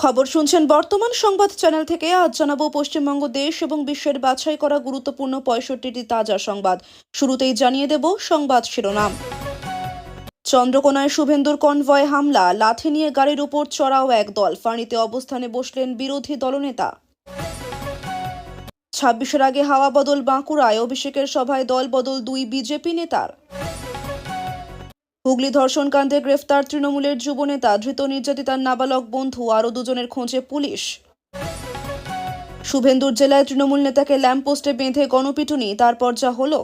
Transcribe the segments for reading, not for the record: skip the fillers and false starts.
খবর শুনছেন বর্তমান সংবাদ চ্যানেল থেকে। আজ জানাবো পশ্চিমবঙ্গ দেশ এবং বিশ্বের বাছাই করা গুরুত্বপূর্ণ 65টি তাজা সংবাদ। শুরুতেই জানিয়ে দেব সংবাদ শিরোনাম। চন্দ্রকোনায় শুভেন্দুর কনভয় হামলা, লাঠি নিয়ে গাড়ির উপর চড়াও একদল, ফাঁড়িতে অবস্থানে বসলেন বিরোধী দলনেতা। 26-এর আগে হাওয়া বদল বাঁকুড়ায়, অভিষেকের সভায় দল বদল 2 বিজেপি নেতার। হুগলি ধর্ষণ কাণ্ডে গ্রেফতার তৃণমূলের যুবনেতা, ধৃত নির্যাতিতার নাবালক বন্ধু, আরও 2 জনের খোঁজে পুলিশ। শুভেন্দুর জেলায় তৃণমূল নেতাকে ল্যাম্পপোস্টে বেঁধে গণপিটুনি, তারপর যা হলো।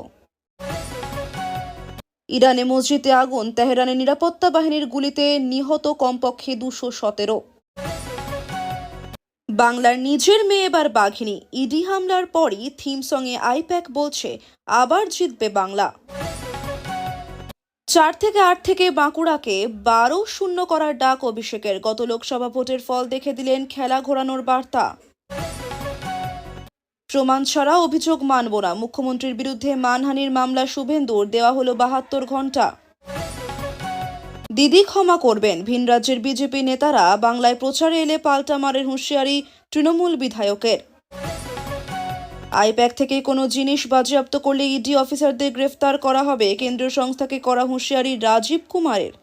ইরানে মসজিদে আগুন, তেহরানে নিরাপত্তা বাহিনীর গুলিতে নিহত কমপক্ষে 217। বাংলার নিজের মেয়ে এবার বাঘিনী, ইডি হামলার পরই থিম সঙ্গে আইপ্যাক বলছে আবার জিতবে বাংলা। 4 থেকে 8 থেকে বাঁকুড়াকে 12-0 করার ডাক অভিষেকের, গত লোকসভা ভোটের ফল দেখে দিলেন খেলা ঘোরানোর বার্তা। প্রমাণ ছাড়া অভিযোগ মানব না, মুখ্যমন্ত্রীর বিরুদ্ধে মানহানির মামলা শুভেন্দুর, দেওয়া হলো 72 ঘন্টা। দিদি ক্ষমা করবেন, ভিন রাজ্যের বিজেপি নেতারা বাংলায় প্রচারে এলে পাল্টা মারের হুঁশিয়ারি তৃণমূল বিধায়কের। আইপ্যাক থেকে কোনো জিনিস বাজেয়াপ্ত করলে ইডি অফিসারদের গ্রেফতার করা হবে, কেন্দ্রীয় সংস্থাকে করা হুঁশিয়ারি রাজীব কুমারের।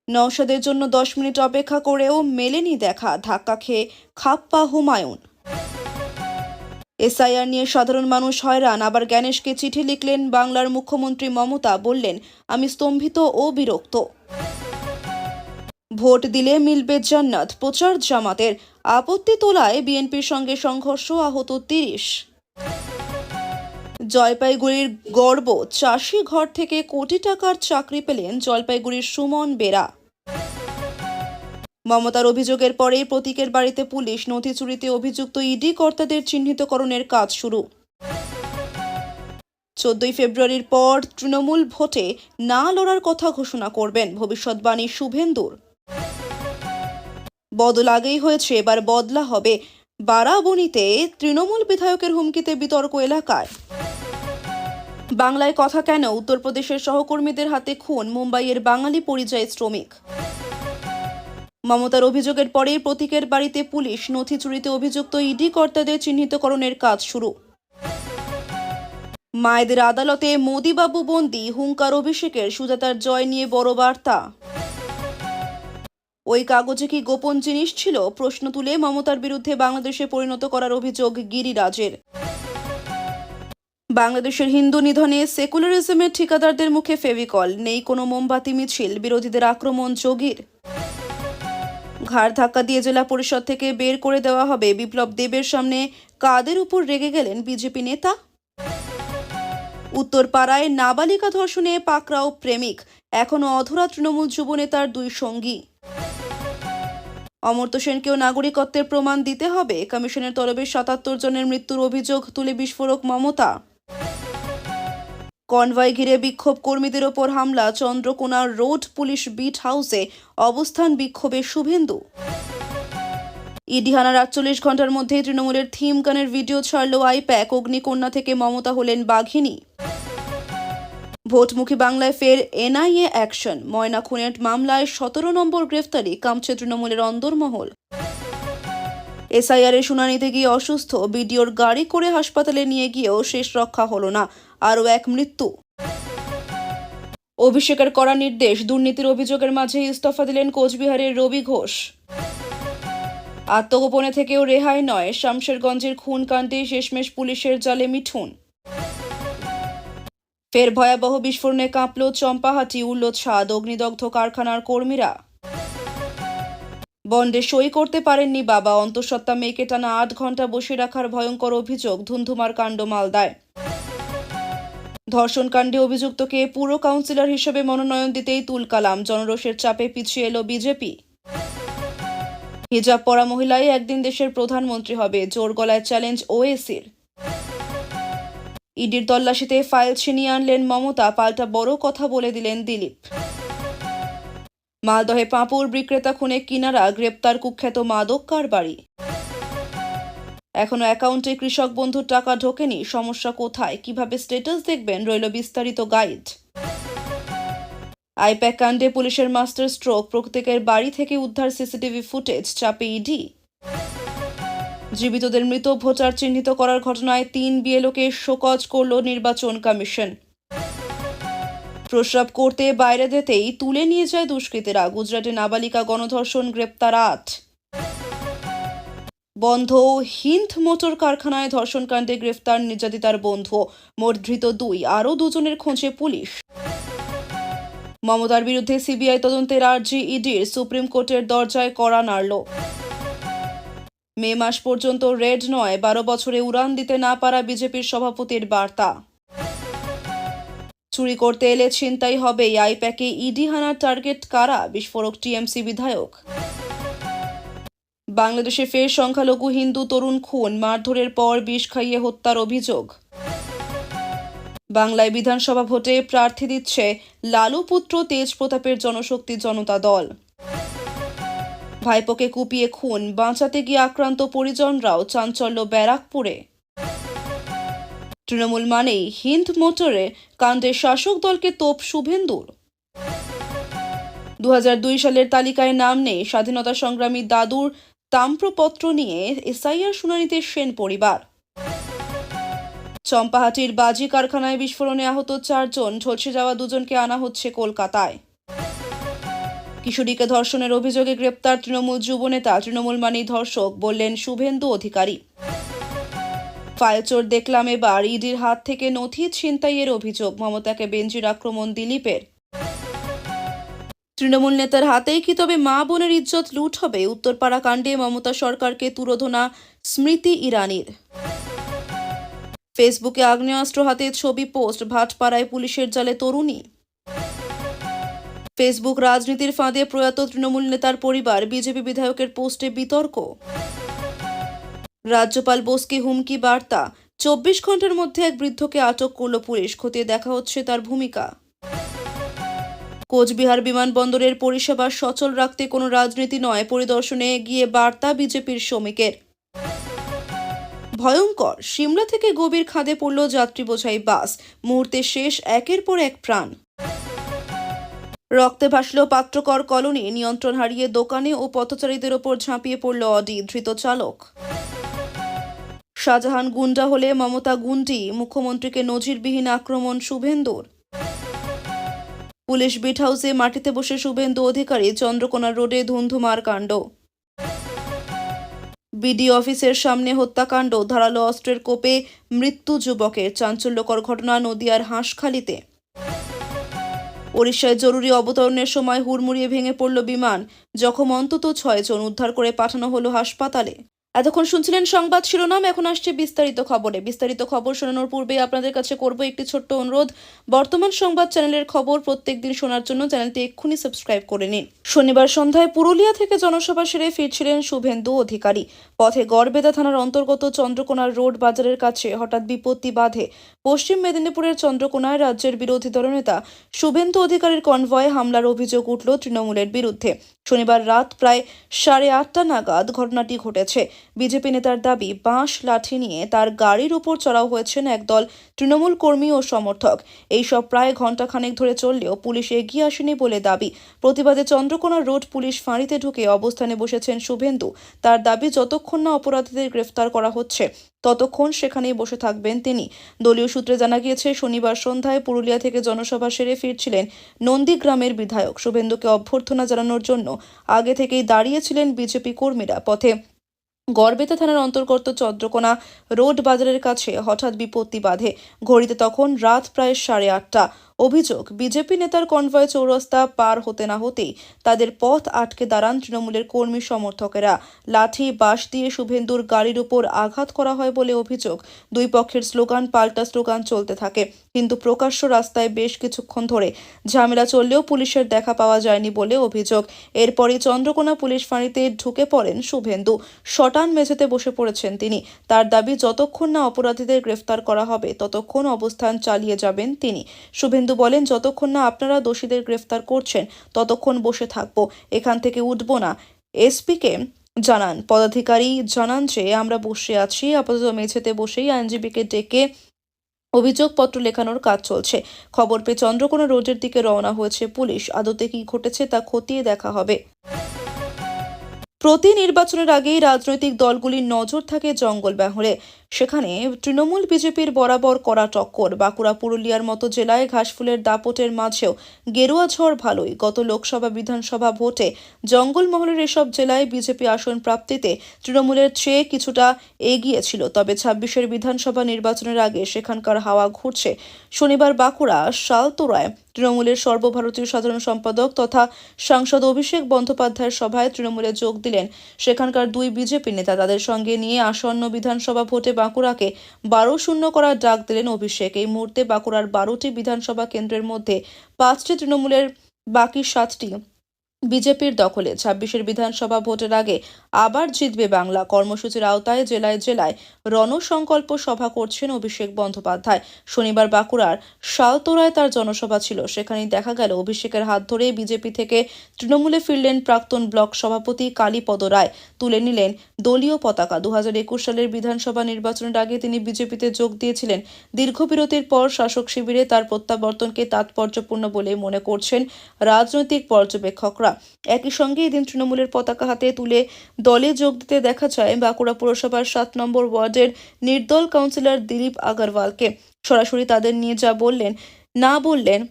নওশাদের জন্য 10 মিনিট অপেক্ষা করেও মেলেনি দেখা, ধাক্কা খেয়ে খাপ্পা হুমায়ুন। এসআইআর নিয়ে সাধারণ মানুষ হয়রান, আবার জ্ঞানেশকে চিঠি লিখলেন বাংলার মুখ্যমন্ত্রী মমতা, বললেন আমি স্তম্ভিত ও বিরক্ত। ভোট দিলে মিলবে জান্নাত, প্রচার জামাতের, আপত্তি তোলায় বিএনপির সঙ্গে সংঘর্ষ, আহত 30। জলপাইগুড়ির গর্ব, চাষি ঘর থেকে কোটি টাকার চাকরি পেলেন জলপাইগুড়ির সুমন বেরা। মমতার অভিযোগের পরেই প্রতীকের বাড়িতে পুলিশ, নথি চুরিতে অভিযুক্ত ইডি কর্তাদের চিহ্নিতকরণের কাজ শুরু। 14 ফেব্রুয়ারির পর তৃণমূল ভোটে না লড়ার কথা ঘোষণা করবেন, ভবিষ্যৎবাণী শুভেন্দুর। বদল আগেই হয়েছে, এবার বদলা হবে, বারাবণীতে তৃণমূল বিধায়কের হুমকিতে বিতর্ক এলাকায়। বাংলায় কথা কেন, উত্তরপ্রদেশের সহকর্মীদের হাতে খুন মুম্বাইয়ের বাঙালি পরিযায়ী শ্রমিক। মমতার অভিযোগের পরেই প্রতীকের বাড়িতে পুলিশ, নথি চুরিতে অভিযুক্ত ইডি কর্তাদের চিহ্নিতকরণের কাজ শুরু। মায়েদের আদালতে মোদিবাবু বন্দী, হুঙ্কার অভিষেকের, সুজাতার জয় নিয়ে বড় বার্তা। ওই কাগজে কি গোপন জিনিস ছিল, প্রশ্ন তুলে মমতার বিরুদ্ধে বাংলাদেশে পরিণত করার অভিযোগ গিরিরাজের। বাংলাদেশের হিন্দু নিধনে সেকুলারিজমের ঠিকাদারদের মুখে ফেভিকল, নেই কোনো মোমবাতি মিছিল, বিরোধীদের আক্রমণ যোগীর। ঘাড় ধাক্কা দিয়ে জেলা পরিষদ থেকে বের করে দেওয়া হবে, বিপ্লব দেবের সামনে কাদের উপর রেগে গেলেন বিজেপি নেতা। উত্তরপাড়ায় নাবালিকা ধর্ষণে পাকড়াও প্রেমিক, এখনো অধরা তৃণমূল যুবনেতার 2 সঙ্গী। অমর্ত্য সেনকেও নাগরিকত্বের প্রমাণ দিতে হবে, কমিশনের তরফে 77 জনের মৃত্যুর অভিযোগ তুলে বিস্ফোরক মমতা। কনভয় ঘিরে বিক্ষোভ কর্মীদের ওপর হামলা, চন্দ্রকোনার রোড পুলিশ বিট হাউসে অবস্থান বিক্ষোভে শুভেন্দু। ইডি হানার 48 ঘন্টার মধ্যে তৃণমূলের থিম গানের ভিডিও ছাড়ল আইপ্যাক, অগ্নিকন্যা থেকে মমতা হলেন বাঘিনী। ভোটমুখী বাংলায় ফের এনআইএ অ্যাকশন, ময়না খুনের মামলায় 17 নম্বর গ্রেফতারি, কামছে তৃণমূলের অন্দরমহল। এসআইআর এর শুনানিতে গিয়ে অসুস্থ, বিডিওর গাড়ি করে হাসপাতালে নিয়ে গিয়েও শেষ রক্ষা হলো না, আরও 1 মৃত্যু। অভিষেকের করা নির্দেশ, দুর্নীতির অভিযোগের মাঝে ইস্তফা দিলেন কোচবিহারের রবি ঘোষ। আত্মগোপনে থেকেও রেহাই নয়, শামশেরগঞ্জের খুন কাণ্ডে শেষমেশ পুলিশের জালে মিঠুন। ফের ভয়াবহ বিস্ফোরণে কাঁপল চম্পাহাটি, উড়ল ছাদ, অগ্নিদগ্ধ কারখানার কর্মীরা। বন্ডে সই করতে পারেননি বাবা, অন্তঃসত্ত্বা মেয়েকে টানা 8 ঘন্টা বসে রাখার ভয়ঙ্কর অভিযোগ, ধুন্ধুমার কাণ্ড মালদায়। ধর্ষণ কাণ্ডে অভিযুক্তকে পুর কাউন্সিলর হিসেবে মনোনয়ন দিতেই তুলকালাম, জনরোষের চাপে পিছিয়ে এলো বিজেপি। হিজাব পরা মহিলাই একদিন দেশের প্রধানমন্ত্রী হবে, জোর গলায় চ্যালেঞ্জ ওএসির। ইডির তল্লাশিতে ফাইল ছিনিয়ে আনলেন মমতা, পাল্টা বড় কথা বলে দিলেন দিলীপ। মালদহে পাঁপুর বিক্রেতা খুনে কিনারা, গ্রেপ্তার কুখ্যাত মাদক কারবারি। এখনো অ্যাকাউন্টে কৃষক বন্ধুর টাকা ঢোকেনি, সমস্যা কোথায়, কিভাবে স্ট্যাটাস দেখবেন, রইল বিস্তারিত গাইড। আইপ্যাক কাণ্ডে পুলিশের মাস্টার স্ট্রোক, প্রত্যেকের বাড়ি থেকে উদ্ধার সিসিটিভি ফুটেজ, চাপে ইডি। জীবিতদের মৃত ভোটার চিহ্নিত করার ঘটনায় 3 বিএলওকে শোকজ করল নির্বাচন কমিশন। প্রস্রাব করতে বাইরে যেতেই তুলে নিয়ে যায় দুষ্কৃতীরা, গুজরাটে নাবালিকা গণধর্ষণ, গ্রেপ্তার 8। বন্ধ হিন্দ মোটর কারখানায় ধর্ষণকাণ্ডে গ্রেফতার নির্যাতিতার বন্ধু, মোট ধৃত 2, আরও 2 জনের খোঁজে পুলিশ। মমতার বিরুদ্ধে সিবিআই তদন্তের আর্জি ইডির, সুপ্রিম কোর্টের দরজায় কড়া নাড়ল। মে মাস পর্যন্ত রেড নয়, 12 বছরে উড়ান দিতে না পারা বিজেপির সভাপতির বার্তা। চুরি করতে এলে ছিনতাই হবেই, আইপ্যাকে ইডি হানার টার্গেট কারা, বিস্ফোরক টিএমসি বিধায়ক। বাংলাদেশে ফের সংখ্যালঘু হিন্দু তরুণ খুন, মারধরের পর বিষ খাইয়ে হত্যার অভিযোগ। বাংলায় বিধানসভা ভোটে প্রার্থী দিচ্ছে লালু পুত্র তেজ প্রতাপের জনশক্তি জনতা দল। ভাইপোকে কুপিয়ে খুন, বাঁচাতে গিয়ে আক্রান্ত পরিজনরাও, চাঞ্চল্য ব্যারাকপুরে। তৃণমূল মানেই হিন্দ মোটরে কাণ্ডে শাসক দলকে তোপ শুভেন্দুর। 2002 সালের তালিকায় নাম নেই স্বাধীনতা সংগ্রামী দাদুর তাম্রপত্র নিয়ে এসআইআর শুনানিতে সেন পরিবার। চম্পাহাটির বাজি কারখানায় বিস্ফোরণে আহত 4 জন, ঝলসে যাওয়া 2 জনকে আনা হচ্ছে কলকাতায়। কিশোরীকে ধর্ষণের অভিযোগে গ্রেপ্তার তৃণমূল যুবনেতা, তৃণমূল মানেই ধর্ষক বললেন শুভেন্দু অধিকারী। ফাইলচোর দেখলাম এবার, ইডির হাত থেকে নথি ছিনতাইয়ের অভিযোগ, মমতাকে বেঞ্জির আক্রমণ দিলীপের। তৃণমূল নেতার হাতেই কি তবে মা বোনের ইজ্জত লুট হবে, উত্তরপাড়া কাণ্ডে মমতা সরকারকে তুরোধনা স্মৃতি ইরানির। ফেসবুকে আগ্নেয়াস্ত্র হাতে ছবি পোস্ট, ভাটপাড়ায় পুলিশের জালে তরুণী। ফেসবুক রাজনীতির ফাঁদে প্রয়াত তৃণমূল নেতার পরিবার, বিজেপি বিধায়কের পোস্টে বিতর্ক। রাজ্যপাল বোসকে হুমকি বার্তা, 24 ঘন্টার মধ্যে এক বৃদ্ধকে আটক করল পুলিশ, খতিয়ে দেখা হচ্ছে তার ভূমিকা। কোচবিহার বিমানবন্দরের পরিষেবা সচল রাখতে কোনো রাজনীতি নয়, পরিদর্শনে গিয়ে বার্তা বিজেপির শ্রমিকের। ভয়ঙ্কর, সিমলা থেকে গভীর খাদে পড়ল যাত্রী বোঝাই বাস, মুহূর্তে শেষ একের পর এক প্রাণ। রক্তে ভাসল পাত্রকর কলোনি, নিয়ন্ত্রণ হারিয়ে দোকানে ও পথচারীদের ওপর ঝাঁপিয়ে পড়ল অডি, ধৃত চালক। শাহজাহান গুন্ডা হলে মমতা গুন্ডি, মুখ্যমন্ত্রীকে নজিরবিহীন আক্রমণ শুভেন্দুর। পুলিশ বিট হাউসে মাটিতে বসে শুভেন্দু অধিকারী, চন্দ্রকোনা রোডে ধুন্ধুমার কাণ্ড। বিডি অফিসের সামনে হত্যাকাণ্ড, ধারালো অস্ত্রের কোপে মৃত্যু যুবকের, চাঞ্চল্যকর ঘটনা নদিয়ার হাঁসখালিতে। ওড়িশায় জরুরি অবতরণের সময় হুড়মুড়িয়ে ভেঙে পড়ল বিমান, জখম অন্তত 6 জন, উদ্ধার করে পাঠানো হলো হাসপাতালে। এতক্ষণ শুনছিলেন সংবাদ শিরোনাম, এখন আসছে বিস্তারিত খবরে। বিস্তারিত খবর শোনানোর পূর্বে আপনাদের কাছে করব একটি ছোট্ট অনুরোধ। বর্তমান সংবাদ চ্যানেলের খবর প্রত্যেকদিন শোনার জন্য চ্যানেলটি এক্ষুনি সাবস্ক্রাইব করে নিন। শনিবার সন্ধ্যায় পুরুলিয়া থেকে জনসভা সেরে ফিরছিলেন শুভেন্দু অধিকারী। পথে গড়বেতা থানার অন্তর্গত চন্দ্রকোনার রোড বাজারের কাছে হঠাৎ বিপত্তি বাধে। পশ্চিম মেদিনীপুরের চন্দ্রকোনায় রাজ্যের বিরোধী দলনেতা শুভেন্দু অধিকারীর কনভয়ে হামলার অভিযোগ উঠল তৃণমূলের বিরুদ্ধে। শনিবার রাত প্রায় 8:30 নাগাদ ঘটনাটি ঘটেছে। বিজেপি নেতার দাবি, বাঁশ লাঠি নিয়ে তার গাড়ির উপর চড়াও হয়েছেন একদল তৃণমূল কর্মী ও সমর্থক। এইসব প্রায় ঘণ্টাখানেক ধরে চললেও পুলিশ এগিয়ে আসেনি বলে দাবি। প্রতিবাদে চন্দ্রকোনা রোড পুলিশ ফাঁড়িতে ঢুকে অবস্থানে বসেছেন শুভেন্দু। তার দাবি, যতক্ষণ না অপরাধীদের গ্রেফতার করা হচ্ছে ততক্ষণ সেখানেই বসে থাকবেন তিনি। দলীয় সূত্রে জানা গিয়েছে, শনিবার সন্ধ্যায় পুরুলিয়া থেকে জনসভা সেরে ফিরছিলেন নন্দীগ্রামের বিধায়ক। শুভেন্দুকে অভ্যর্থনা জানানোর জন্য আগে থেকেই দাঁড়িয়েছিলেন বিজেপি কর্মীরা। পথে গড়বেতা থানার অন্তর্গত চন্দ্রকোনা রোড বাজারের কাছে হঠাৎ বিপত্তি বাধে। ঘড়িতে তখন রাত প্রায় 8:30। অভিযোগ, বিজেপি নেতার কনভয় চৌরাস্তা পার হতে না হতেই তাদের পথ আটকে দাঁড়ান তৃণমূলের কর্মী সমর্থকেরা। লাঠি বাঁশ দিয়ে শুভেন্দুর গাড়ির উপর আঘাত করা হয় বলে অভিযোগ। দুই পক্ষের স্লোগান পাল্টা স্লোগান চলতে থাকে, কিন্তু প্রকাশ্য রাস্তায় বেশ কিছুক্ষণ ধরে ঝামেলা চললেও পুলিশের দেখা পাওয়া যায়নি বলে অভিযোগ। এরপরই চন্দ্রকোনা পুলিশ ফাঁড়িতে ঢুকে পড়েন শুভেন্দু। শটান মেঝেতে বসে পড়েছেন তিনি। তার দাবি, যতক্ষণ না অপরাধীদের গ্রেফতার করা হবে ততক্ষণ অবস্থান চালিয়ে যাবেন তিনি। শুভেন্দু বলেন, যতক্ষণ না আপনারা দোষীদের গ্রেফতার করছেন ততক্ষণ বসে থাকবো, এখান থেকে উঠব না। এসপিকে জানান পদাধিকারী জানান যে আমরা বসে আছি, আপাতত মেঝেতে বসেই আইনজীবীকে ডেকে অভিযোগপত্র লেখানোর কাজ চলছে। খবর পেয়ে চন্দ্রকোনা রোডের দিকে রওনা হয়েছে পুলিশ। আদতে কি ঘটেছে তা খতিয়ে দেখা হবে। প্রতি নির্বাচনের আগেই রাজনৈতিক দলগুলির নজর থাকে জঙ্গলমহলে। সেখানে তৃণমূল বিজেপির বরাবর কড়া টক্কর। বাঁকুড়া, পুরুলিয়ার মতো জেলায় ঘাসফুলের দাপটের মাঝেও গেরুয়া ঝড় ভালোই। গত লোকসভা বিধানসভা ভোটে জঙ্গলমহলের এসব জেলায় বিজেপি আসন প্রাপ্তিতে তৃণমূলের চেয়ে কিছুটা এগিয়ে ছিল। তবে ২৬-এর বিধানসভা নির্বাচনের আগে সেখানকার হাওয়া ঘুরছে। শনিবার বাঁকুড়া শালতোরায় তৃণমূলের সর্বভারতীয় সাধারণ সম্পাদক তথা সাংসদ অভিষেক বন্দ্যোপাধ্যায়ের সভায় তৃণমূলে যোগ দিলেন সেখানকার দুই বিজেপি নেতা। তাদের সঙ্গে নিয়ে আসন্ন বিধানসভা ভোটে বাঁকুড়াকে 12-0 করার ডাক দিলেন অভিষেক। এই মুহূর্তে বাঁকুড়ার 12টি বিধানসভা কেন্দ্রের মধ্যে 5টি তৃণমূলের, বাকি 7টি বিজেপির দখলে। ২৬-এর বিধানসভা ভোটের আগে আবার জিতবে বাংলা কর্মসূচির আওতায় জেলায় জেলায় রণসংকল্প সভা করছেন অভিষেক বন্দ্যোপাধ্যায়। শনিবার বাঁকুড়ার শালতোরায় তার জনসভা ছিল। সেখানেই দেখা গেল অভিষেকের হাত ধরে বিজেপি থেকে তৃণমূলে ফিরলেন প্রাক্তন ব্লক সভাপতি কালীপদ রায়। তুলে নিলেন দলীয় পতাকা। ২০২১ সালের বিধানসভা নির্বাচনের আগে তিনি বিজেপিতে যোগ দিয়েছিলেন। দীর্ঘ বিরতির পর শাসক শিবিরে তার প্রত্যাবর্তনকে তাৎপর্যপূর্ণ বলে মনে করছেন রাজনৈতিক পর্যবেক্ষকরা। একই সঙ্গে এদিন তৃণমূলের পতাকা হাতে তুলে দলে যোগ দিতে দেখা যায় বাঁকুড়া পুরসভার 7 নম্বর ওয়ার্ডের নির্দল কাউন্সিলর দিলীপ আগরওয়ালকে। সরাসরি তাদের নিয়ে যা বললেন না বললেন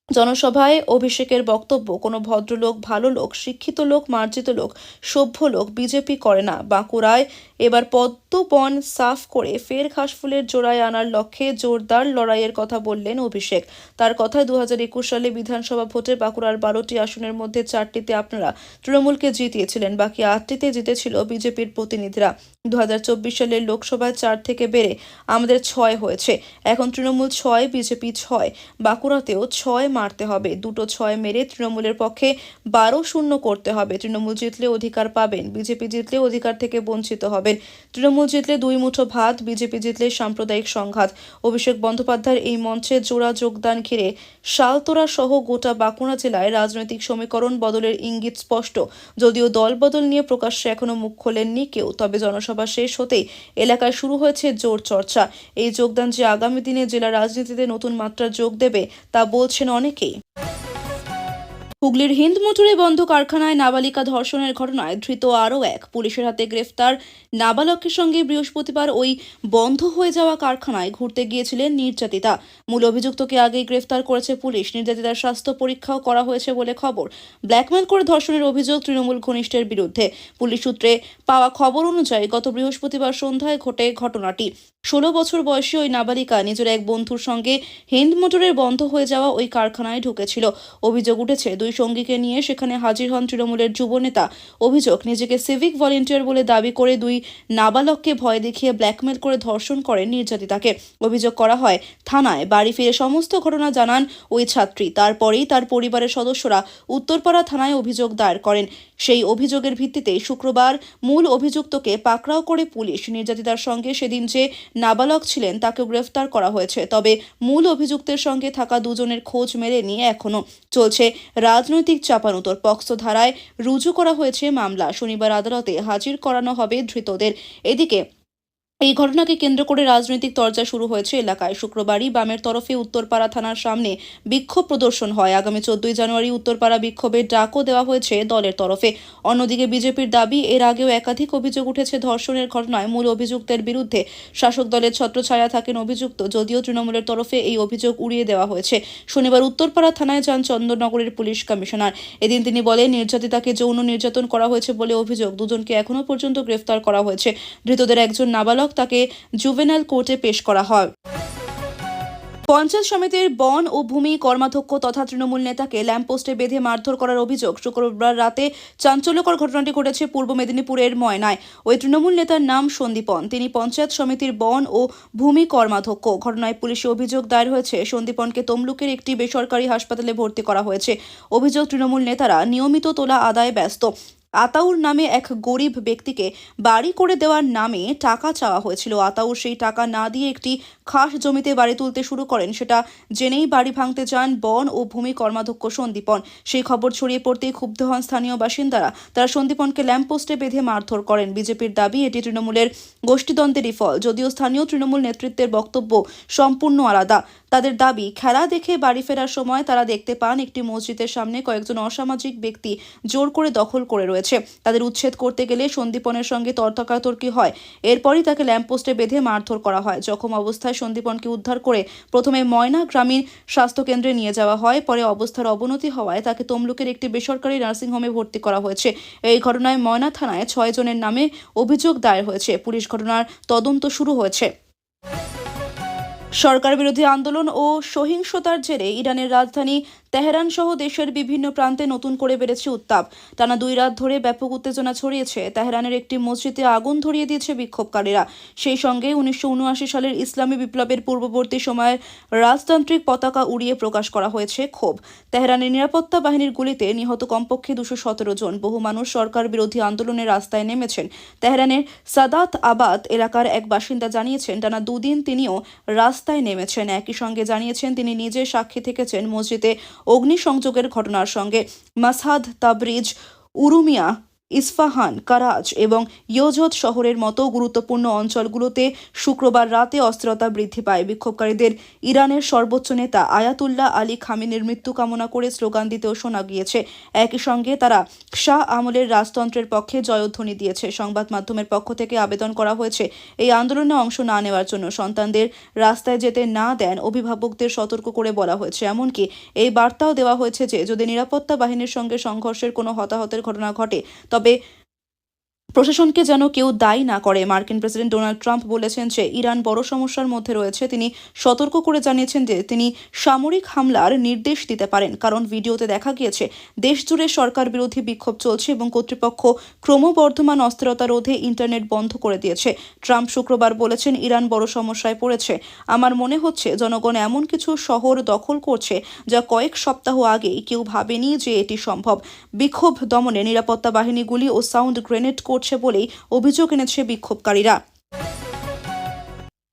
জনসভায় অভিষেকের বক্তব্য, কোনো ভদ্রলোক, ভালো লোক, শিক্ষিত লোক, মার্জিত লোক, সভ্য লোক বিজেপি করে না। বাঁকুড়ায় এবার পদ্মবন সাফ করে ফের ঘাসফুলের জোড়ায় আনার লক্ষ্যে জোরদার লড়াইয়ের কথা বললেন অভিষেক। তার কথায় 2021 সালে বিধানসভা ভোটে বাঁকুড়ার 12টি আসনের মধ্যে 4টিতে আপনারা তৃণমূলকে জিতিয়েছিলেন, বাকি 8টিতে জিতেছিল বিজেপির প্রতিনিধিরা। 2024 সালের লোকসভায় 4 থেকে বেড়ে আমাদের 6 হয়েছে। এখন তৃণমূল 6, বিজেপি 6। বাঁকুড়াতেও 6 মারতে হবে। দুটো 6 মেরে তৃণমূলের পক্ষে 12-0 করতে হবে। তৃণমূল জিতলে অধিকার পাবেন, বিজেপি জিতলে অধিকার থেকে বঞ্চিত হবেন। তৃণমূল জিতলে 2 মুঠো ভাত, বিজেপি জিতলে সাম্প্রদায়িক সংঘাত। অভিষেক বন্দ্যোপাধ্যায়ের এই মঞ্চে জোড়া যোগদান ঘিরে শালতোরা সহ গোটা বাঁকুড়া জেলায় রাজনৈতিক সমীকরণ বদলের ইঙ্গিত স্পষ্ট। যদিও দল বদল নিয়ে প্রকাশ্যে এখনো মুখ খোলেননি কেউ, তবে জনসভা শেষ হতেই এলাকায় শুরু হয়েছে জোর চর্চা। এই যোগদান যে আগামী দিনে জেলা রাজনীতিতে নতুন মাত্রা যোগ দেবে তা বলছেন অনেকেই। হুগলির হিন্দমোটরে বন্ধ কারখানায় নাবালিকা ধর্ষণের ঘটনায় ধৃত আরও এক। পুলিশের হাতে গ্রেফতার নাবালকের সঙ্গে বৃহস্পতিবার ওই বন্ধ হয়ে যাওয়া কারখানায় ঘুরতে গিয়েছিলেন নির্যাতিতা। মূল অভিযুক্তকে আগেই গ্রেফতার করেছে পুলিশ। নির্যাতিতার স্বাস্থ্য পরীক্ষাও করা হয়েছে বলে খবর। ব্ল্যাকমেল করে ধর্ষণের অভিযোগ তৃণমূল ঘনিষ্ঠের বিরুদ্ধে। পুলিশ সূত্রে পাওয়া খবর অনুযায়ী গত বৃহস্পতিবার সন্ধ্যায় ঘটে ঘটনাটি। 16 বছর বয়সী ওই নাবালিকা নিজের এক বন্ধুর সঙ্গে হিন্দমোটরের বন্ধ হয়ে যাওয়া ওই কারখানায় ঢুকেছিল। অভিযোগ উঠেছে দুই সঙ্গীকে নিয়ে সেখানে হাজির হন তৃণমূলের যুবনেতা। অভিযোগ, নিজেকে সিভিক ভলেন্টিয়ার বলে দাবি করে দুই নাবালককে ভয় দেখিয়ে ব্ল্যাকমেল করে ধর্ষণ করেন নির্যাতিতাকে। অভিযোগ করা হয় থানায়। বাড়ি ফিরে সমস্ত ঘটনা জানান ওই ছাত্রী। তারপরেই তার পরিবারের সদস্যরা উত্তরপাড়া থানায় অভিযোগ দায়ের করেন। সেই অভিযোগের ভিত্তিতে শুক্রবার মূল অভিযুক্তকে পাকড়াও করে পুলিশ। নির্যাতিতার সঙ্গে সেদিন যে নাবালক ছিলেন তাকেও গ্রেফতার করা হয়েছে। তবে মূল অভিযুক্তের সঙ্গে থাকা দুজনের খোঁজ মেলেনি এখনো। চলছে রাজনৈতিক চাপানুতর। পক্সো ধারায় রুজু করা হয়েছে মামলা। শনিবার আদালতে হাজির করানো হবে ধৃতদের। এদিকে এই ঘটনাকে কেন্দ্র করে রাজনৈতিক তরজা শুরু হয়েছে এলাকায়। শুক্রবারই বামের তরফে উত্তরপাড়া থানার সামনে বিক্ষোভ প্রদর্শন হয়। আগামী 14 জানুয়ারি উত্তরপাড়া বিক্ষোভের ডাকও দেওয়া হয়েছে দলের তরফে। অন্যদিকে বিজেপির দাবি, এর আগেও একাধিক অভিযোগ উঠেছে ধর্ষণের ঘটনায়। মূল অভিযুক্তের বিরুদ্ধে শাসক দলের ছত্রছায়া থাকেন অভিযুক্ত, যদিও তৃণমূলের তরফে এই অভিযোগ উড়িয়ে দেওয়া হয়েছে। শনিবার উত্তরপাড়া থানায় যান চন্দননগরের পুলিশ কমিশনার। এদিন তিনি বলেন, নির্যাতিতাকে যৌন নির্যাতন করা হয়েছে বলে অভিযোগ। দুজনকে এখনো পর্যন্ত গ্রেফতার করা হয়েছে। ধৃতদের একজন নাবালক, তাকে জুভেনাইল কোর্টে পেশ করা হয়। পঞ্চায়েত সমিতির বন ও ভূমি কর্মাধ্যক্ষ তথা তৃণমূল নেতাকে ল্যাম্পপোস্টে বেঁধে মারধর করার অভিযোগ। শুক্রবার রাতে চাঞ্চল্যকর ঘটনাটি ঘটেছে পূর্ব মেদিনীপুরের ময়নায়। ওই তৃণমূল নেতার নাম সন্দীপন। তিনি পঞ্চায়েত সমিতির বন ও ভূমি কর্মাধ্যক্ষ। ঘটনায় পুলিশে অভিযোগ দায়ের হয়েছে। সন্দীপনকে তমলুকের একটি বেসরকারি হাসপাতালে ভর্তি করা হয়েছে। অভিযোগ, তৃণমূল নেতারা নিয়মিত তোলা আদায়ে ব্যস্ত। আতাউর নামে এক গরিব ব্যক্তিকে বাড়ি করে দেওয়ার নামে টাকা চাওয়া হয়েছিল। আতাউর সেই টাকা না দিয়ে একটি খাস জমিতে বাড়ি তুলতে শুরু করেন। সেটা জেনেই বাড়ি ভাঙতে যান বন ও ভূমি কর্মাধ্যক্ষ সন্দীপন। সেই খবর ছড়িয়ে পড়তেই ক্ষুব্ধ হন স্থানীয় বাসিন্দারা। তারা সন্দীপনকে ল্যাম্পপোস্টে বেঁধে মারধর করেন। বিজেপির দাবি এটি তৃণমূলের গোষ্ঠীদ্বন্দ্বেরই ফল, যদিও স্থানীয় তৃণমূল নেতৃত্বের বক্তব্য সম্পূর্ণ আলাদা। তাদের দাবি, খেলা দেখে বাড়ি ফেরার সময় তারা দেখতে পান একটি মসজিদের সামনে কয়েকজন অসামাজিক ব্যক্তি জোর করে দখল করে রয়েছে। তাদের উচ্ছেদ করতে গেলে সন্দীপনের সঙ্গে তর্কাতর্কি হয়। এরপরই তাকে ল্যাম্পপোস্টে বেঁধে মারধর করা হয়। জখম অবস্থায় সন্দীপনকে উদ্ধার করে প্রথমে ময়না গ্রামীণ স্বাস্থ্যকেন্দ্রে নিয়ে যাওয়া হয়। পরে অবস্থার অবনতি হওয়ায় তাকে তমলুকের একটি বেসরকারি নার্সিংহোমে ভর্তি করা হয়েছে। এই ঘটনায় ময়না থানায় 6 জনের নামে অভিযোগ দায়ের হয়েছে। পুলিশ ঘটনার তদন্ত শুরু হয়েছে। সরকার বিরোধী আন্দোলন ও সহিংসতার জেরে ইরানের রাজধানী তেহরান সহ দেশের বিভিন্ন প্রান্তে নতুন করে বেড়েছে উত্তাপ। টানা 2 রাত ধরে ব্যাপক উত্তেজনা ছড়িয়েছে। তেহরানের একটি মসজিদে আগুন ধরিয়ে দিয়েছে বিক্ষোভকারীরা। সেই সঙ্গে 1979 সালের ইসলামী বিপ্লবের পূর্ববর্তী সময়ে রাজতান্ত্রিক পতাকা উড়িয়ে প্রকাশ করা হয়েছে ক্ষোভ। তেহরানের নিরাপত্তা বাহিনীর গুলিতে নিহত কমপক্ষে 217 জন। বহু মানুষ সরকার বিরোধী আন্দোলনে রাস্তায় নেমেছেন। তেহরানের সাদাত আবাদ এলাকার এক বাসিন্দা জানিয়েছেন, টানা 2 দিন তিনিও রাস্তায় নেমেছেন। একই সঙ্গে জানিয়েছেন তিনি নিজে সাক্ষী থেকেছেন মসজিদে অগ্নিসংযোগের ঘটনার সঙ্গে। মাসহাদ, তাবরিজ, উরুমিয়া, ইস্পাহান, কারাজ এবং ইয়জদ শহরের মতো গুরুত্বপূর্ণ অঞ্চলগুলোতে শুক্রবার রাতে অস্থিরতা বৃদ্ধি পায়। বিক্ষোভকারীদের ইরানের সর্বোচ্চ নেতা আয়াতুল্লাহ আলী খামেনির মৃত্যু কামনা করে স্লোগান দিতেও শোনা গিয়েছে। একই সঙ্গে তারা শাহ আমলের রাজতন্ত্রের পক্ষে জয়ধ্বনি দিয়েছে। সংবাদ মাধ্যমের পক্ষ থেকে আবেদন করা হয়েছে এই আন্দোলনে অংশ না নেওয়ার জন্য। সন্তানদের রাস্তায় যেতে না দেন অভিভাবকদের সতর্ক করে বলা হয়েছে। এমনকি এই বার্তাও দেওয়া হয়েছে যে যদি নিরাপত্তা বাহিনীর সঙ্গে সংঘর্ষের কোনো হতাহতের ঘটনা ঘটে তবে প্রশাসনকে যেন কেউ দায়ী না করে। মার্কিন প্রেসিডেন্ট ডোনাল্ড ট্রাম্প বলেছেন যে ইরান বড় সমস্যার মধ্যে রয়েছে। তিনি সতর্ক করে জানিয়েছেন যে তিনি সামরিক হামলার নির্দেশ দিতে পারেন, কারণ ভিডিওতে দেখা গিয়েছে দেশ জুড়ে সরকার বিরোধী বিক্ষোভ চলছে এবং কর্তৃপক্ষ ক্রমবর্ধমান অস্থিরতা রোধে ইন্টারনেট বন্ধ করে দিয়েছে। ট্রাম্প শুক্রবার বলেছেন, ইরান বড় সমস্যায় পড়েছে। আমার মনে হচ্ছে জনগণ এমন কিছু শহর দখল করছে যা কয়েক সপ্তাহ আগেই কেউ ভাবেনি যে এটি সম্ভব। বিক্ষোভ দমনে নিরাপত্তা বাহিনীগুলি ও সাউন্ড গ্রেনেড করছে বলেই অভিযোগ এনেছে বিক্ষোভকারীরা।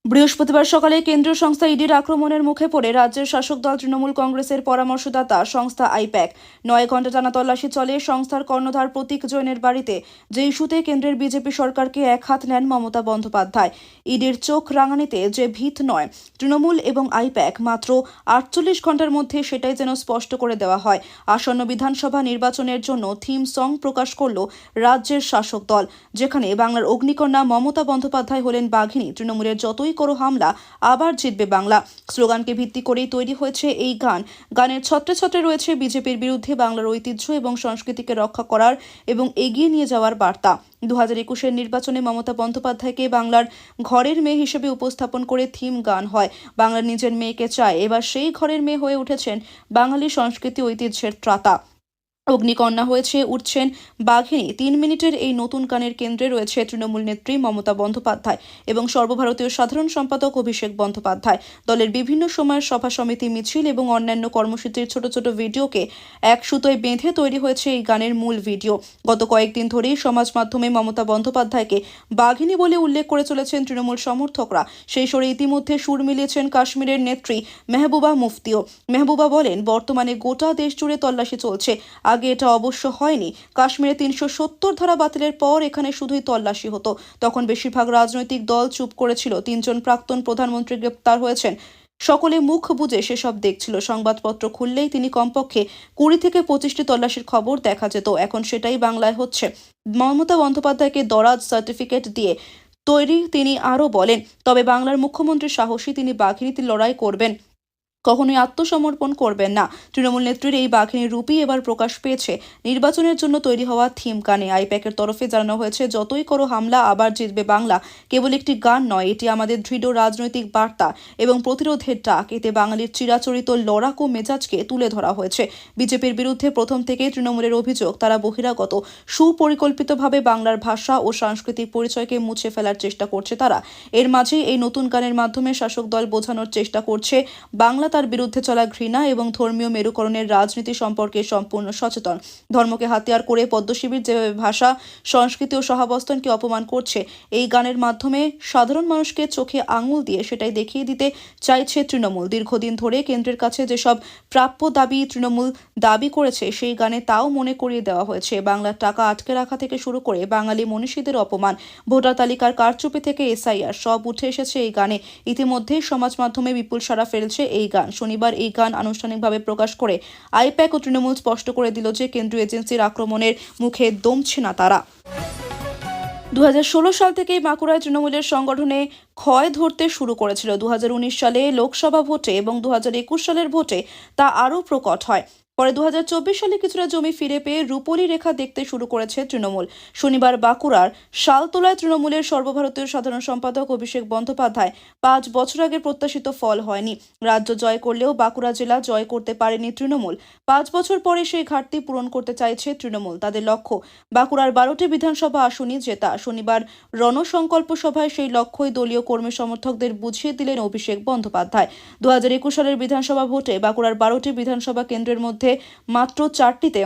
বৃহস্পতিবার সকালে কেন্দ্রীয় সংস্থা ইডির আক্রমণের মুখে পড়ে রাজ্যের শাসক দল তৃণমূল কংগ্রেসের পরামর্শদাতা সংস্থা আইপ্যাক 9 ঘণ্টা টানা তল্লাশি চলে সংস্থার কর্ণধার প্রতীক জৈনের বাড়িতে। যে ইস্যুতে কেন্দ্রের বিজেপি সরকারকে এক হাত নেন মমতা বন্দ্যোপাধ্যায়। ইডির চোখ রাঙানিতে যে ভিত নয় তৃণমূল এবং আইপ্যাক, মাত্র 48 ঘণ্টার মধ্যে সেটাই যেন স্পষ্ট করে দেওয়া হয়। আসন্ন বিধানসভা নির্বাচনের জন্য থিম সং প্রকাশ করল রাজ্যের শাসক দল, যেখানে বাংলার অগ্নিকন্যা মমতা বন্দ্যোপাধ্যায় হলেন বাঘিনী। তৃণমূলের যতই করো হামলা, আবার জিতবে বাংলা স্লোগানকে ভিত্তি করেই তৈরি হয়েছে এই গান। গানের ছত্রে ছত্রে রয়েছে বিজেপির বিরুদ্ধে বাংলার ঐতিহ্য এবং সংস্কৃতিকে রক্ষা করার এবং এগিয়ে নিয়ে যাওয়ার বার্তা। 2021 নির্বাচনে মমতা বন্দ্যোপাধ্যায়কে বাংলার ঘরের মেয়ে হিসেবে উপস্থাপন করে থিম গান হয় বাংলার নিজের মেয়েকে চায়। এবার সেই ঘরের মেয়ে হয়ে উঠেছেন বাঙালি সংস্কৃতি ঐতিহ্যের ত্রাতা। অগ্নিকন্যা হয়েছে উঠছেন বাঘিনী। 3 মিনিটের এই নতুন গানের কেন্দ্রে রয়েছে তৃণমূল নেত্রী মমতা বন্দ্যোপাধ্যায় এবং সর্বভারতীয় সাধারণ সম্পাদক অভিষেক বন্দ্যোপাধ্যায়। দলের বিভিন্ন সময়ের সভা সমিতি, মিছিল এবং অন্যান্য কর্মসূচির ছোট ছোট ভিডিওকে এক সুতোয় বেঁধে তৈরি হয়েছে এই গানের মূল ভিডিও। গত কয়েকদিন ধরেই সমাজ মাধ্যমে মমতা বন্দ্যোপাধ্যায়কে বাঘিনী বলে উল্লেখ করে চলেছেন তৃণমূল সমর্থকরা। সেই সুরে ইতিমধ্যে সুর মিলিয়েছেন কাশ্মীরের নেত্রী মেহবুবা মুফতিও। মেহবুবা বলেন, বর্তমানে গোটা দেশ জুড়ে তল্লাশি চলছে। আগে এটা অবশ্য হয়নি। কাশ্মীরে 370 ধারা বাতিলের পর এখানে শুধুই তল্লাশি হতো। তখন বেশিরভাগ রাজনৈতিক দল চুপ করেছিল। 3 জন প্রাক্তন প্রধানমন্ত্রী গ্রেপ্তার হয়েছেন। সকলে মুখ বুজে সেসব দেখছিল। সংবাদপত্র খুললেই তিনি কমপক্ষে 20 থেকে 25টি তল্লাশির খবর দেখা যেত। এখন সেটাই বাংলায় হচ্ছে। মমতা বন্দ্যোপাধ্যায়কে দরাজ সার্টিফিকেট দিয়ে তৈরি তিনি আরও বলেন, তবে বাংলার মুখ্যমন্ত্রী সাহসী, তিনি বাঘিনীতে লড়াই করবেন, কখনোই আত্মসমর্পণ করবেন না। তৃণমূল নেত্রীর এই বাঘিনীর রূপই এবার প্রকাশ পেয়েছে নির্বাচনের জন্য তৈরি হওয়া থিম গানে। আইপ্যাকের তরফে জানানো হয়েছে, যতই করো হামলা, আবার জিতবে বাংলা কেবল একটি গান নয়, এটি আমাদের দৃঢ় রাজনৈতিক বার্তা এবং প্রতিরোধের ডাক। এতে বাঙালির চিরাচরিত লড়াকু মেজাজকে তুলে ধরা হয়েছে। বিজেপির বিরুদ্ধে প্রথম থেকেই তৃণমূলের অভিযোগ, তারা বহিরাগত সুপরিকল্পিতভাবে বাংলার ভাষা ও সাংস্কৃতিক পরিচয়কে মুছে ফেলার চেষ্টা করছে। তারা এর মাঝেই এই নতুন গানের মাধ্যমে শাসক দল বোঝানোর চেষ্টা করছে, বাংলা তার বিরুদ্ধে চলা ঘৃণা এবং ধর্মীয় মেরুকরণের রাজনীতি সম্পর্কে সম্পূর্ণ সচেতন। ধর্মকে হাতিয়ার করে পদ্মশিবির যেভাবে ভাষা, সংস্কৃতি ও সহাবস্থানকে অপমান করছে, এই গানের মাধ্যমে সাধারণ মানুষকে চোখে আঙুল দিয়ে সেটাই দেখিয়ে দিতে চাইছে তৃণমূল। দীর্ঘদিন ধরে কেন্দ্রের কাছে যেসব প্রাপ্য দাবি তৃণমূল দাবি করেছে, সেই গানে তাও মনে করিয়ে দেওয়া হয়েছে। বাংলার টাকা আটকে রাখা থেকে শুরু করে বাঙালি মনীষীদের অপমান, ভোটার তালিকার কারচুপি থেকে এসআইআর, সব উঠে এসেছে এই গানে। ইতিমধ্যেই সমাজ মাধ্যমে বিপুল সাড়া ফেলছে এই গান। শনিবার এই গান আনুষ্ঠানিকভাবে প্রকাশ করে আইপ্যাক ও তৃণমূল স্পষ্ট করে দিল যে কেন্দ্রীয় এজেন্সির আক্রমণের মুখে দমছে না তারা। 2016 সাল থেকেই বাঁকুড়ায় তৃণমূলের সংগঠনে ক্ষয় ধরতে শুরু করেছিল। 2019 সালে লোকসভা ভোটে এবং 2021 সালের ভোটে তা আরও প্রকট হয়। পরে 2024 সালে কিছুটা জমি ফিরে পেয়ে রূপলী রেখা দেখতে শুরু করেছে তৃণমূল। শনিবার বাঁকুড়ার শালতোলায় তৃণমূলের সর্বভারতীয় সাধারণ সম্পাদক অভিষেক বন্দ্যোপাধ্যায় 5 বছর আগের প্রত্যাশিত ফল হয়নি। রাজ্য জয় করলেও বাঁকুড়া জেলা জয় করতে পারেনি তৃণমূল। 5 বছর পরে সেই ঘাটতি পূরণ করতে চাইছে তৃণমূল। তাদের লক্ষ্য বাঁকুড়ার 12টি বিধানসভা আসনই জেতা। শনিবার রণসংকল্প সভায় সেই লক্ষ্যই দলীয় কর্মী সমর্থকদের বুঝিয়ে দিলেন অভিষেক বন্দ্যোপাধ্যায়। 2021 সালের বিধানসভা ভোটে বাঁকুড়ার 12টি বিধানসভা কেন্দ্রের মধ্যে মাত্র 4টিতে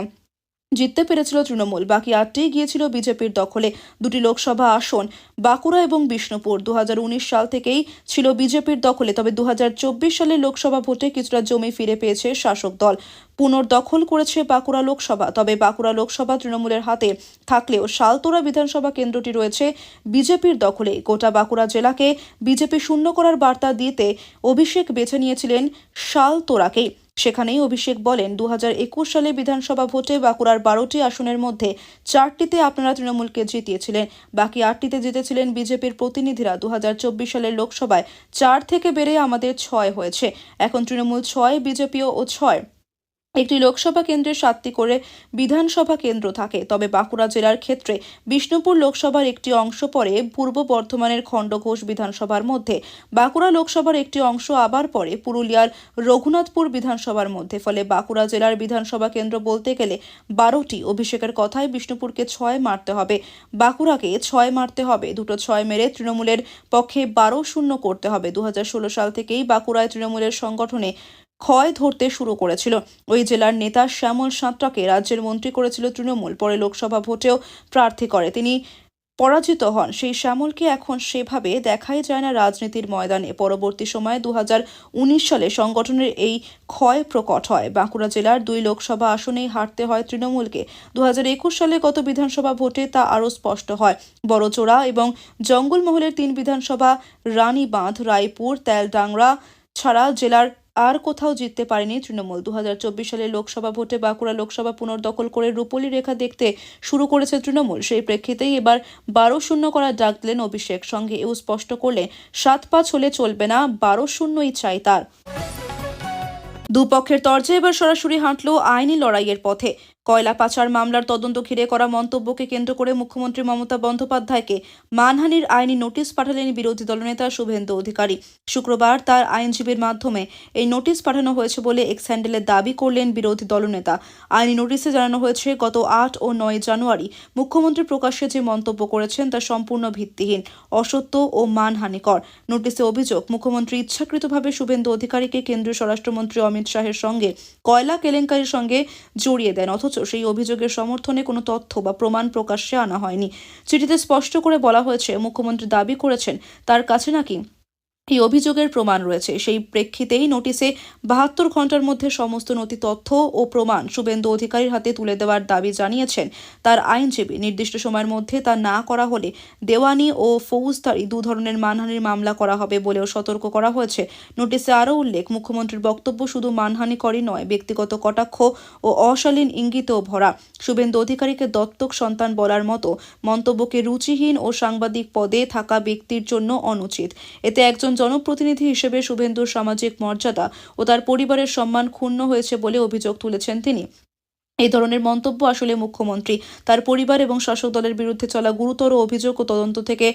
জিততে পেরেছিল তৃণমূল, বাকি 8টিই গিয়েছিল বিজেপির দখলে। 2টি লোকসভা আসন বাঁকুড়া এবং বিষ্ণুপুর 2019 সাল থেকেই ছিল বিজেপির দখলে। তবে 2024 সালের লোকসভা ভোটে কিছুটা জমি ফিরে পেয়েছে শাসক দল, পুনর্দখল করেছে বাঁকুড়া লোকসভা। তবে বাঁকুড়া লোকসভা তৃণমূলের হাতে থাকলেও শালতোরা বিধানসভা কেন্দ্রটি রয়েছে বিজেপির দখলে। গোটা বাঁকুড়া জেলাকে বিজেপি শূন্য করার বার্তা দিতে অভিষেক বেছে নিয়েছিলেন শালতোরাকেই। সেখানেই অভিষেক বলেন, 2021 সালে বিধানসভা ভোটে বাঁকুড়ার 12টি আসনের মধ্যে 4টিতে আপনারা তৃণমূলকে জিতিয়েছিলেন, বাকি 8টিতে জিতেছিলেন বিজেপির প্রতিনিধিরা। 2024 সালের লোকসভায় 4 থেকে বেড়ে আমাদের 6 হয়েছে। এখন তৃণমূল 6, বিজেপিও 6। একটি লোকসভা কেন্দ্রে 7টি করে বিধানসভা কেন্দ্র থাকে। তবে বাঁকুড়া জেলার ক্ষেত্রে বিষ্ণুপুর লোকসভার একটি অংশ পড়ে পূর্ব বর্ধমানের খণ্ডঘোষ বিধানসভার মধ্যে, বাঁকুড়া লোকসভার একটি অংশ আবার পড়ে পুরুলিয়ার রঘুনাথপুর বিধানসভার মধ্যে। ফলে বাঁকুড়া জেলার বিধানসভা কেন্দ্র বলতে গেলে 12টি। অভিষেকের কথায় বিষ্ণুপুরকে 6 মারতে হবে, বাঁকুড়াকে 6 মারতে হবে। দুটো 6 মেরে তৃণমূলের পক্ষে 12-0 করতে হবে। 2016 সাল থেকেই বাঁকুড়ায় তৃণমূলের সংগঠনে ক্ষয় ধরতে শুরু করেছিল। ওই জেলার নেতা শ্যামল সাঁতরাকে রাজ্যের মন্ত্রী করেছিল তৃণমূল। পরে লোকসভা ভোটেও প্রার্থী করে তিনি পরাজিত হন। সেই শ্যামলকে এখন সেভাবে দেখাই যায় না রাজনীতির ময়দানে। পরবর্তী সময়ে 2019 সালে সংগঠনের এই ক্ষয় প্রকট হয়। বাঁকুড়া জেলার 2 লোকসভা আসনেই হারতে হয় তৃণমূলকে। 2021 সালে গত বিধানসভা ভোটে তা আরও স্পষ্ট হয়। বড়চোরা এবং জঙ্গলমহলের 3 বিধানসভা রানীবাঁধ, রায়পুর, তেলডাংরা ছাড়া জেলার আর কোথাও জিততে পারেনি তৃণমূল। 2024 সালের লোকসভা ভোটে বাঁকুড়া লোকসভা পুনর্দখল করে রূপলী রেখা দেখতে শুরু করেছে তৃণমূল। সেই প্রেক্ষিতেই এবার 12-0 করার ডাক দিলেন অভিষেক। সঙ্গে এও স্পষ্ট করলেন, 7-5 হলে চলবে না, 12-0ই চাই তার। দুপক্ষের তরজা এবার সরাসরি হাঁটল আইনি লড়াইয়ের পথে। কয়লা পাচার মামলার তদন্ত ঘিরে করা মন্তব্যকে কেন্দ্র করে মুখ্যমন্ত্রী মমতা বন্দ্যোপাধ্যায়কে মানহানির আইনি নোটিশ পাঠালেন বিরোধী দলনেতা শুভেন্দু অধিকারী। শুক্রবার তার আইনজীবীর মাধ্যমে এই নোটিশ পাঠানো হয়েছে বলে এক্স হ্যান্ডেলে দাবি করলেন বিরোধী দলনেতা। আইনি নোটিশে জানানো হয়েছে, গত 8 ও 9 জানুয়ারি মুখ্যমন্ত্রী প্রকাশ্যে যে মন্তব্য করেছেন তা সম্পূর্ণ ভিত্তিহীন, অসত্য ও মানহানিকর। নোটিশে অভিযোগ, মুখ্যমন্ত্রী ইচ্ছাকৃতভাবে শুভেন্দু অধিকারীকে কেন্দ্রীয় স্বরাষ্ট্রমন্ত্রী অমিত শাহের সঙ্গে কয়লা কেলেঙ্কারির সঙ্গে জড়িয়ে দেন, অথচ সেই অভিযোগের সমর্থনে কোনো তথ্য বা প্রমাণ প্রকাশ্যে আনা হয়নি। চিঠিতে স্পষ্ট করে বলা হয়েছে, মুখ্যমন্ত্রী দাবি করেছেন তার কাছে নাকি এই অভিযোগের প্রমাণ রয়েছে। সেই প্রেক্ষিতেই নোটিশে 72 ঘন্টার মধ্যে সমস্ত নথি, তথ্য ও প্রমাণ শুভেন্দু অধিকারীর হাতে তুলে দেওয়ার দাবি জানিয়েছেন তার আইনজীবী। নির্দিষ্ট সময়ের মধ্যে তা না করা হলে দেওয়ানি ও ফৌজদারি 2 ধরনের মানহানির মামলা করা হবে বলেও সতর্ক করা হয়েছে। নোটিশে আরও উল্লেখ, মুখ্যমন্ত্রীর বক্তব্য শুধু মানহানিকরই নয়, ব্যক্তিগত কটাক্ষ ও অশালীন ইঙ্গিতেও ভরা। শুভেন্দু অধিকারীকে দত্তক সন্তান বলার মতো মন্তব্যকে রুচিহীন ও সাংবাদিক পদে থাকা ব্যক্তির জন্য অনুচিত। এতে একজন জনপ্রতিনিধি হিসেবে শুভেন্দুর সামাজিক মর্যাদা ও তার পরিবারের সম্মান ক্ষুণ্ণ হয়েছে বলে অভিযোগ তুলেছেন তিনি। এই ধরনের মন্তব্য আসলে মুখ্যমন্ত্রী তার পরিবার এবং শাসক দলের বিরুদ্ধে চলা গুরুতর অভিযোগ ও তদন্ত থেকে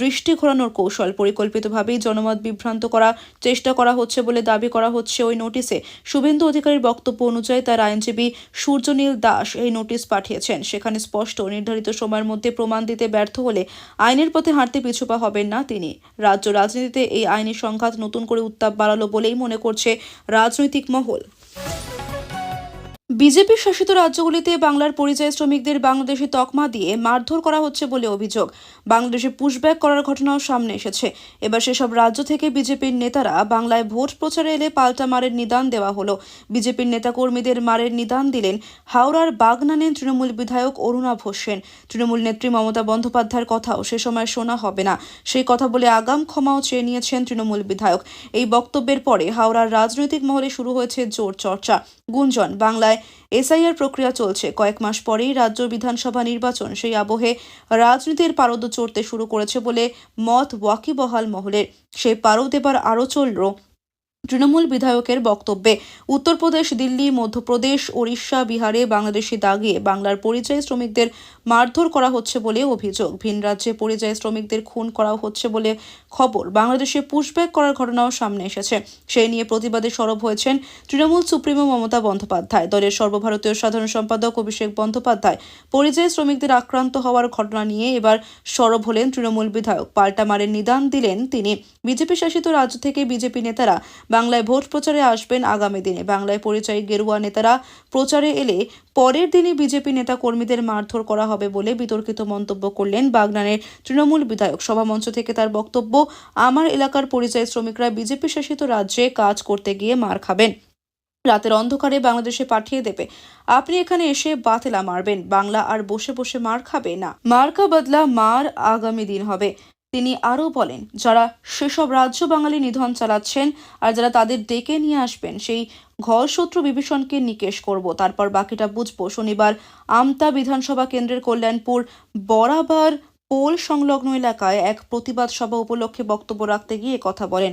দৃষ্টি ঘোরানোর কৌশল। পরিকল্পিতভাবেই জনমত বিভ্রান্ত করার চেষ্টা করা হচ্ছে বলে দাবি করা হচ্ছে ওই নোটিশে। শুভেন্দু অধিকারীর বক্তব্য অনুযায়ী তার আইনজীবী সূর্যনীল দাস এই নোটিশ পাঠিয়েছেন। সেখানে স্পষ্ট নির্ধারিত সময়ের মধ্যে প্রমাণ দিতে ব্যর্থ হলে আইনের পথে হাঁটতে পিছুপা হবেন না তিনি। রাজ্য রাজনীতিতে এই আইনি সংঘাত নতুন করে উত্তাপ বাড়ালো বলেই মনে করছে রাজনৈতিক মহল। বিজেপি শাসিত রাজ্যগুলিতে বাংলার পরিযায়ী শ্রমিকদের বাংলাদেশি তকমা দিয়ে মারধর করা হচ্ছে বলে অভিযোগ। বাংলাদেশে পুশব্যাক করার ঘটনাও সামনে এসেছে। এবার সেসব রাজ্য থেকে বিজেপির নেতারা বাংলায় ভোট প্রচারে এলে পাল্টা মারের নিদান দেওয়া হলো। বিজেপির নেতাকর্মীদের মারের নিদান দিলেন হাওড়ার বাগনানের তৃণমূল বিধায়ক অরুণাভ হোসেন। তৃণমূল নেত্রী মমতা বন্দ্যোপাধ্যায়ের কথাও সে সময় শোনা হবে না, সেই কথা বলে আগাম ক্ষমাও চেয়ে নিয়েছেন তৃণমূল বিধায়ক। এই বক্তব্যের পরে হাওড়ার রাজনৈতিক মহলে শুরু হয়েছে জোর চর্চা, গুঞ্জন। বাংলায় এসআইআর প্রক্রিয়া চলছে, কয়েক মাস পরেই রাজ্য বিধানসভা নির্বাচন, সেই আবহে রাজনীতির পারদ চড়তে শুরু করেছে বলে মত ওয়াকিবহাল মহলের। সেই পারদ এবার আরও চলল তৃণমূল বিধায়কের বক্তব্যে। উত্তরপ্রদেশ, দিল্লি, মধ্যপ্রদেশ, ওড়িশা, বিহারে বাংলাদেশি দাগিয়ে বাংলার পরিযায়ী শ্রমিকদের মারধর করা হচ্ছে বলে অভিযোগ। ভিন রাজ্যে পরিযায়ী শ্রমিকদের খুন করা হচ্ছে বলে খবর। বাংলাদেশে পুশব্যাক করার ঘটনাও সামনে এসেছে। সেই নিয়ে প্রতিবাদে সরব হয়েছেন তৃণমূল সুপ্রিমো মমতা বন্দ্যোপাধ্যায়। দলের সর্বভারতীয় সাধারণ সম্পাদক অভিষেক বন্দ্যোপাধ্যায় পরিযায়ী শ্রমিকদের আক্রান্ত হওয়ার ঘটনা নিয়ে এবার সরব হলেন তৃণমূল বিধায়ক। পাল্টা মারের নিদান দিলেন তিনি। বিজেপি শাসিত রাজ্য থেকে বিজেপি নেতারা বাংলায় ভোট প্রচারে আসবেন আগামী দিনে। বাংলায় পরিযায়ী গেরুয়া নেতারা প্রচারে এলে পরের দিনই বিজেপি নেতা কর্মীদের মারধর করা হবে বলে বিতর্কিত মন্তব্য করলেন বাগনানের তৃণমূল বিধায়ক। সভামঞ্চ থেকে তার বক্তব্য, আমার এলাকার পরিযায়ী শ্রমিকরা বিজেপি শাসিত রাজ্যে কাজ করতে গিয়ে মার খাবেন, রাতের অন্ধকারে বাংলাদেশে পাঠিয়ে দেবে। আপনি এখানে এসে বাতেলা মারবেন, বাংলা আর বসে বসে মার খাবে না, মার্কা বদলা মার আগামী দিন হবে। তিনি আরও বলেন, যারা সেসব রাজ্য বাঙালি নিধন চালাচ্ছেন আর যারা তাদের ডেকে নিয়ে আসবেন, সেই ঘরশত্রু বিভীষণকে নিকেশ করব, তারপর বাকিটা বুঝবো। শনিবার আমতা বিধানসভা কেন্দ্রের কল্যাণপুর বরাবর পোল সংলগ্ন এলাকায় এক প্রতিবাদ সভা উপলক্ষে বক্তব্য রাখতে গিয়ে কথা বলেন